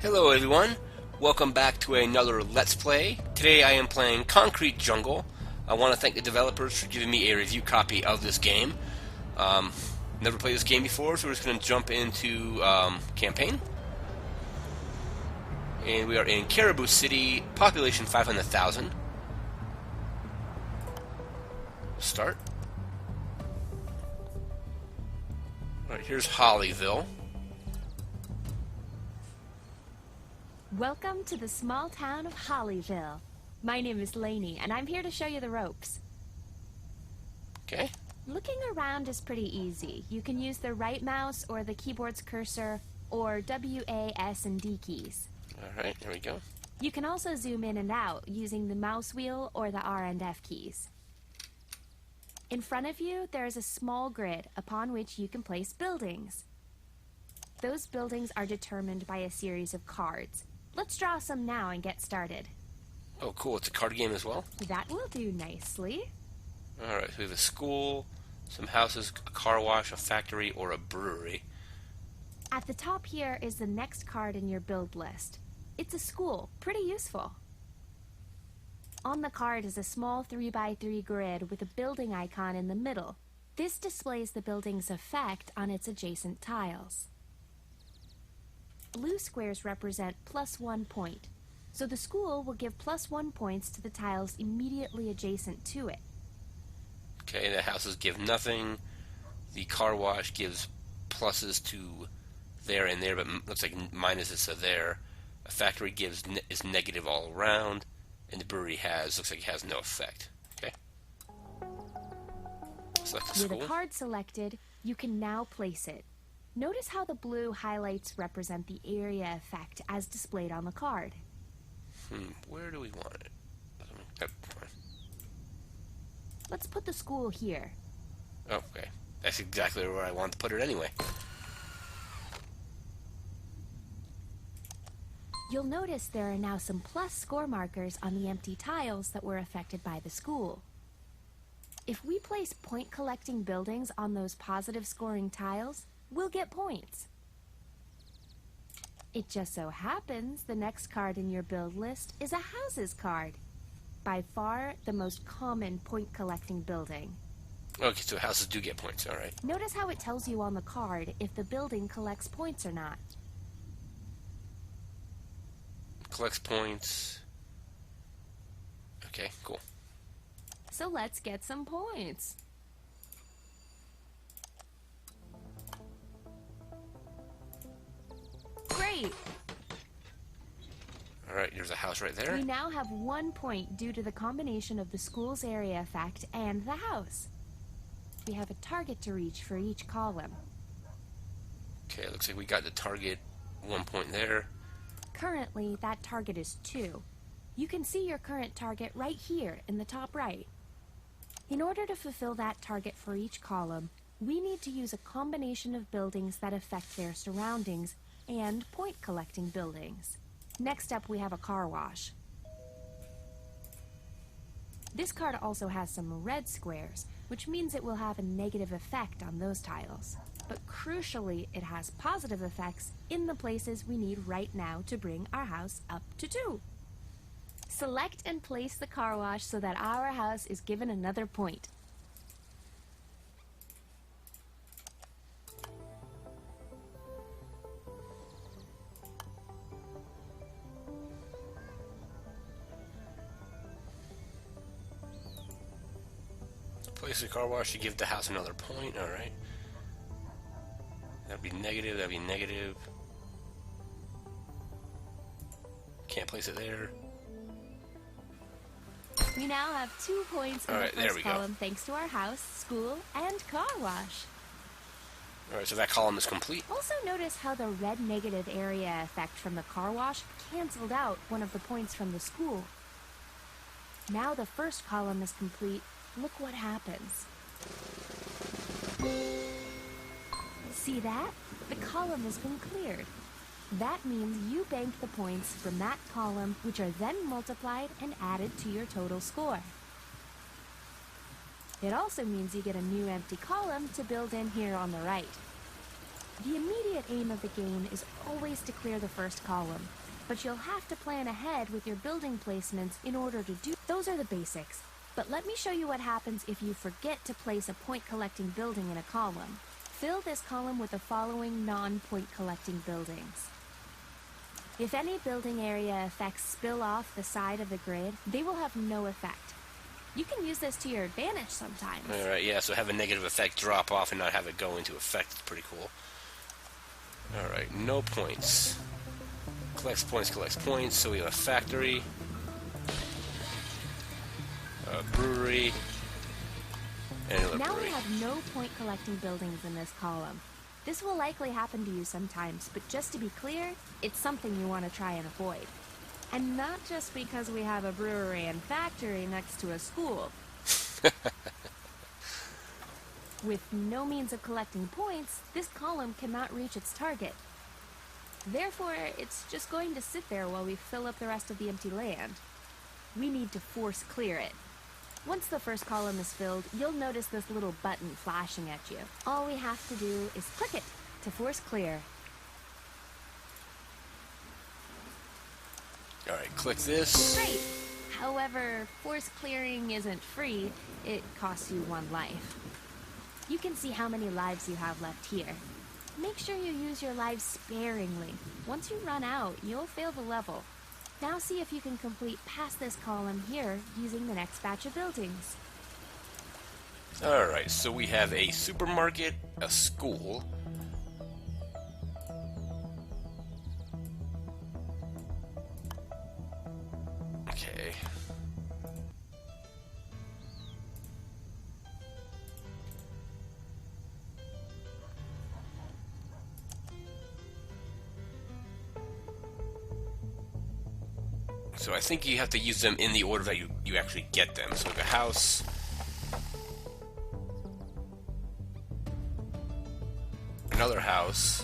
Hello everyone, welcome back to another Let's Play. Today I am playing Concrete Jungle. I want to thank the developers for giving me a review copy of this game. Never played this game before, so we're just going to jump into campaign. And we are in Caribou City, population 500,000. Start. Alright, here's Hollyville. Welcome to the small town of Hollyville. My name is Lainey, and I'm here to show you the ropes. Okay. Looking around is pretty easy. You can use the right mouse or the keyboard's cursor, or W, A, S, and D keys. Alright, there we go. You can also zoom in and out using the mouse wheel or the R and F keys. In front of you, there is a small grid upon which you can place buildings. Those buildings are determined by a series of cards. Let's draw some now and get started. Oh, cool. It's a card game as well? That will do nicely. Alright, so we have a school, some houses, a car wash, a factory, or a brewery. At the top here is the next card in your build list. It's a school. Pretty useful. On the card is a small 3x3 grid with a building icon in the middle. This displays the building's effect on its adjacent tiles. Blue squares represent +1 point, so the school will give +1 points to the tiles immediately adjacent to it. Okay, the houses give nothing. The car wash gives pluses to there and there, but looks like minuses to there. A factory is negative all around, and the brewery looks like it has no effect. Okay. Select the school. With a card selected, you can now place it. Notice how the blue highlights represent the area effect as displayed on the card. Where do we want it? Oh, Let's put the school here. okay. That's exactly where I want to put it anyway. You'll notice there are now some plus score markers on the empty tiles that were affected by the school. If we place point collecting buildings on those positive scoring tiles, we'll get points. It just so happens the next card in your build list is a houses card. By far the most common point collecting building. Okay, so houses do get points, alright. Notice how it tells you on the card if the building collects points or not. Collects points. Okay, cool. So let's get some points. Great! Alright, there's a house right there. We now have 1 point due to the combination of the school's area effect and the house. We have a target to reach for each column. Okay, looks like we got the target 1 point there. Currently, that target is 2. You can see your current target right here in the top right. In order to fulfill that target for each column, we need to use a combination of buildings that affect their surroundings and point collecting buildings. Next up, we have a car wash. This card also has some red squares, which means it will have a negative effect on those tiles. But crucially, it has positive effects in the places we need right now to bring our house up to 2. Select and place the car wash so that our house is given another point. Place the car wash to give the house another point, alright. That'd be negative, that'd be negative. Can't place it there. We now have 2 points in the Alright, there first we go. column thanks to our house, school, and car wash. Alright, so that column is complete. Also notice how the red negative area effect from the car wash canceled out one of the points from the school. Now the first column is complete. Look what happens. See that? The column has been cleared. That means you bank the points from that column, which are then multiplied and added to your total score. It also means you get a new empty column to build in here on the right. The immediate aim of the game is always to clear the first column, but you'll have to plan ahead with your building placements in order to do. Those are the basics, but let me show you what happens if you forget to place a point-collecting building in a column. Fill this column with the following non-point collecting buildings. If any building area effects spill off the side of the grid, they will have no effect. You can use this to your advantage sometimes. Alright, yeah, so have a negative effect drop off and not have it go into effect. It's pretty cool. Alright, no points. Collects points, so we have a factory, a brewery, and another now brewery. we have no point collecting buildings in this column. This will likely happen to you sometimes, but just to be clear, it's something you want to try and avoid. And not just because we have a brewery and factory next to a school. With no means of collecting points, this column cannot reach its target. Therefore, it's just going to sit there while we fill up the rest of the empty land. We need to force clear it. Once the first column is filled, you'll notice this little button flashing at you. All we have to do is click it to force clear. Alright, click this. Great! However, force clearing isn't free. It costs you 1 life. You can see how many lives you have left here. Make sure you use your lives sparingly. Once you run out, you'll fail the level. Now see if you can complete past this column here using the next batch of buildings. Alright, so we have a supermarket, a school, okay, so I think you have to use them in the order that you actually get them. So the house, another house,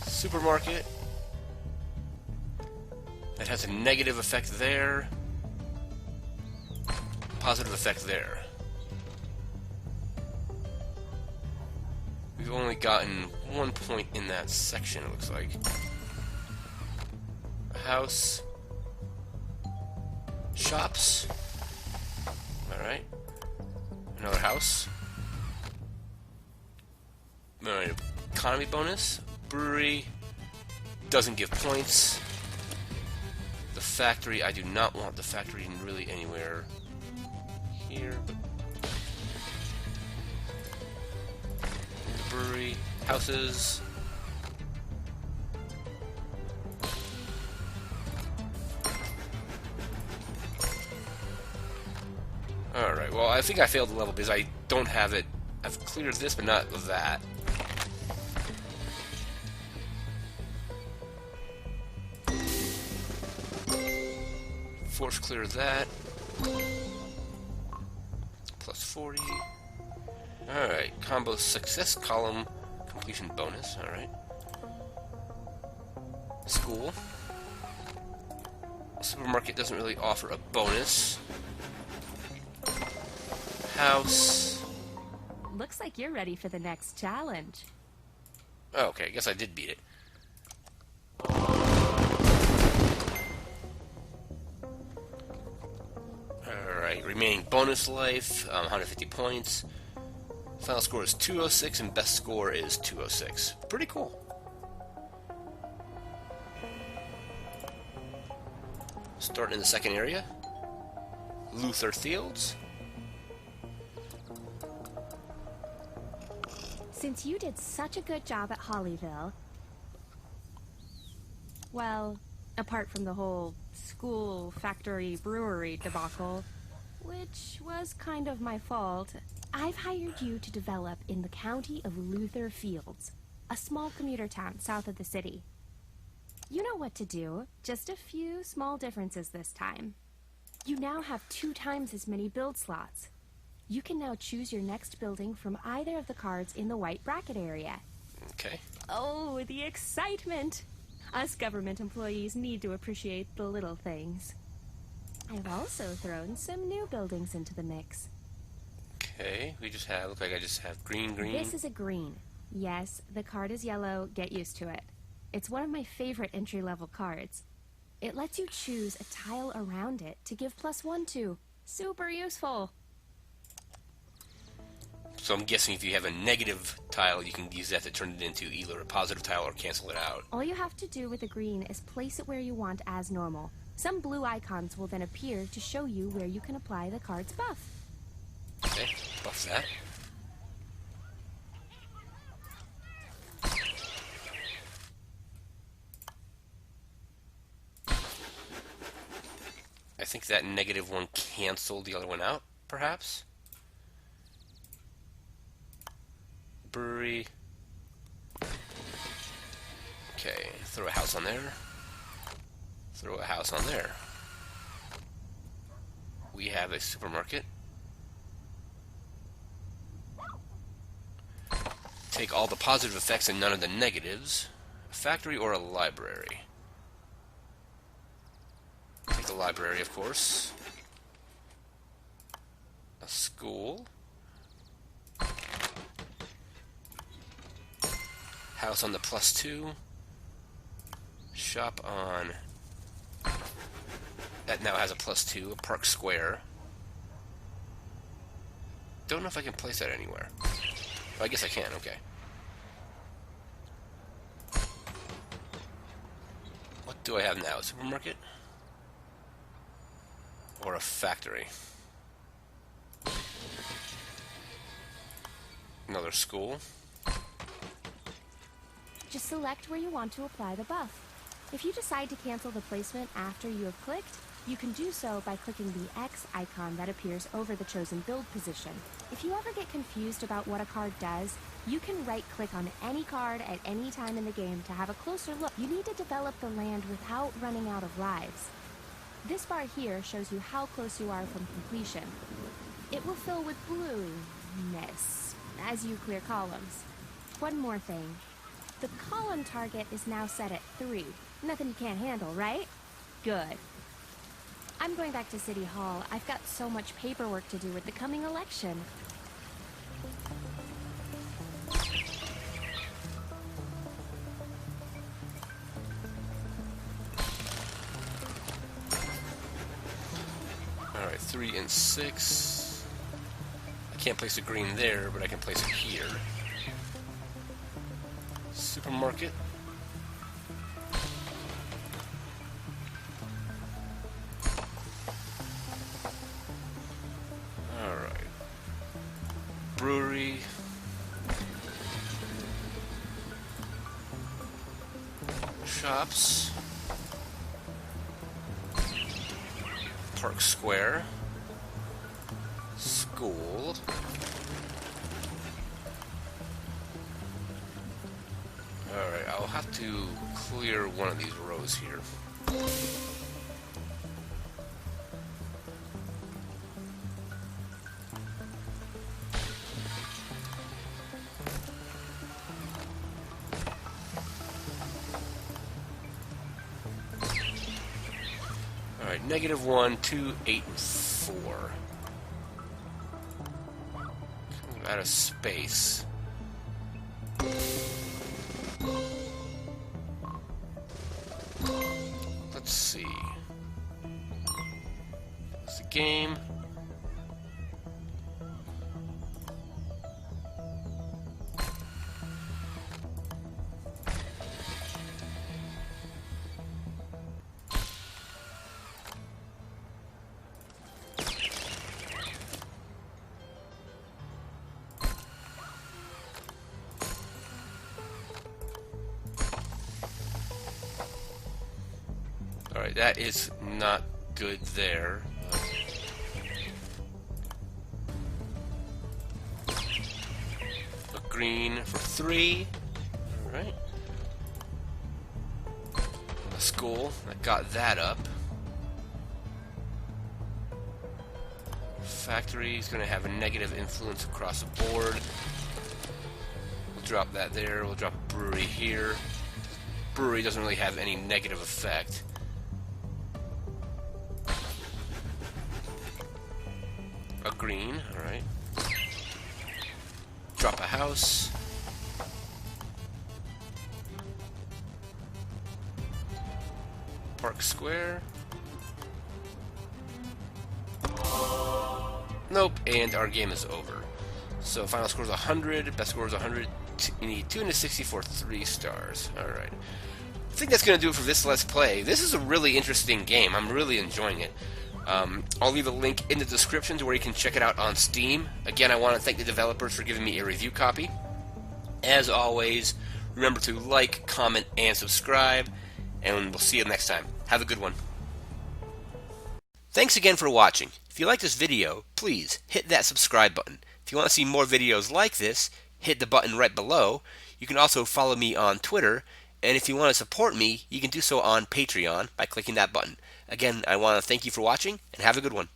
supermarket, that has a negative effect there, positive effect there. We've only gotten 1 point in that section, it looks like. A house, shops, alright, another house. Economy bonus, brewery, doesn't give points. The factory, I do not want the factory in really anywhere here, but the brewery, houses. Alright, well I think I failed the level because I don't have it. I've cleared this, but not that. Force clear that. Plus 40. Alright, combo success column completion bonus. Alright. School. Supermarket doesn't really offer a bonus. House. Looks like you're ready for the next challenge. Oh, okay, I guess I did beat it. Alright, remaining bonus life, 150 points. Final score is 206 and best score is 206. Pretty cool. Starting in the second area. Luther Fields. Since you did such a good job at Hollyville, well, apart from the whole school, factory, brewery debacle, which was kind of my fault, I've hired you to develop in the county of Luther Fields, a small commuter town south of the city. You know what to do, just a few small differences this time. You now have 2 times as many build slots. You can now choose your next building from either of the cards in the white bracket area. Okay. Oh, the excitement! Us government employees need to appreciate the little things. I've also thrown some new buildings into the mix. Okay, we just have, look like I just have green. This is a green. Yes, the card is yellow. Get used to it. It's one of my favorite entry-level cards. It lets you choose a tile around it to give +1 to. Super useful. So I'm guessing if you have a negative tile, you can use that to turn it into either a positive tile or cancel it out. All you have to do with the green is place it where you want as normal. Some blue icons will then appear to show you where you can apply the card's buff. Okay, buff that. I think that -1 canceled the other one out, perhaps? Brewery. Okay, throw a house on there. Throw a house on there. We have a supermarket. Take all the positive effects and none of the negatives. A factory or a library? Take the library, of course. A school. House on the +2. Shop on... That now has a +2. A Park Square. Don't know if I can place that anywhere. Oh, I guess I can, okay. What do I have now? A supermarket? Or a factory? Another school? Just select where you want to apply the buff. If you decide to cancel the placement after you have clicked, you can do so by clicking the X icon that appears over the chosen build position. If you ever get confused about what a card does, you can right-click on any card at any time in the game to have a closer look. You need to develop the land without running out of lives. This bar here shows you how close you are from completion. It will fill with blueness as you clear columns. One more thing. The column target is now set at 3. Nothing you can't handle, right? Good. I'm going back to City Hall. I've got so much paperwork to do with the coming election. Alright, 3 and 6. I can't place a green there, but I can place it here. Supermarket. Alright. Brewery. Shops. Park Square. School. Alright, I'll have to clear one of these rows here. Alright, -1, 2, 8, and 4. Kind of out of space. Let's see. It's a game. Alright, that is not good there. A green for 3. Alright. A school. I got that up. Factory is going to have a negative influence across the board. We'll drop that there. We'll drop a brewery here. Brewery doesn't really have any negative effect. A green, alright. Drop a house. Park Square. Nope, and our game is over. So final score is 100, best score is 100. You need 260 for 3 stars. Alright. I think that's going to do it for this Let's Play. This is a really interesting game. I'm really enjoying it. I'll leave a link in the description to where you can check it out on Steam. Again, I want to thank the developers for giving me a review copy. As always, remember to like, comment, and subscribe, and we'll see you next time. Have a good one. Thanks again for watching. If you like this video, please hit that subscribe button. If you want to see more videos like this, hit the button right below. You can also follow me on Twitter, and if you want to support me, you can do so on Patreon by clicking that button. Again, I want to thank you for watching, and have a good one.